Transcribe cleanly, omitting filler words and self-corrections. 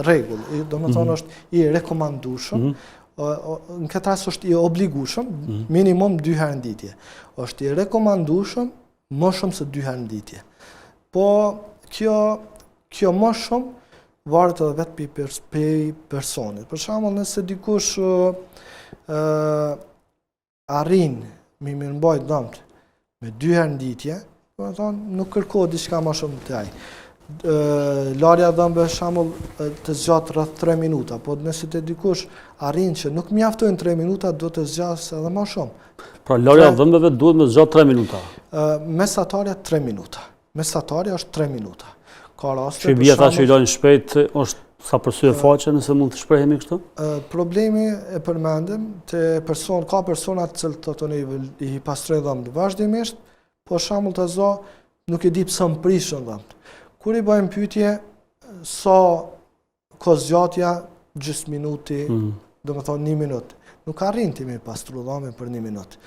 rregull, do të thonë është i rekomandueshëm, në këtë rast është i obligueshëm, minimum 2 herë në ditje. Është i rekomandueshëm më shumë se 2 herë në ditje. Po kjo më shumë varet edhe vetë pej personit. Për shembull, nëse dikush arrin me mirëmbajt dëmt me 2 herë në ditje, do të thonë nuk kërkohet diçka më shumë te ai. Larja dhëmbëve për shembull të zgjat rreth 3 minuta, po nëse te dikush arrin që nuk mjaftojnë 3 minuta, do të zgjasë edhe më shumë. Pra larja dhëmbëve duhet me zgjat 3 minuta. Mesatarja 3 minuta. Mesatarja është 3 minuta. Ka raste që bie ata që i lajnë shpejt është sa përsye faqe, nëse mund të shprehemi kështu? Problemi e përmendim ka persona të cilët ato i pastrojnë dhëmbët vazhdimisht, po shembull të zo nuk e di pse më prishën dhëmbët. Kur i bëjmë pyetje sa ka zgjatja gjysmë minuti, do të thonë 1 minutë. Nuk arrin ti me pastru dhëmbën për 1 minutë.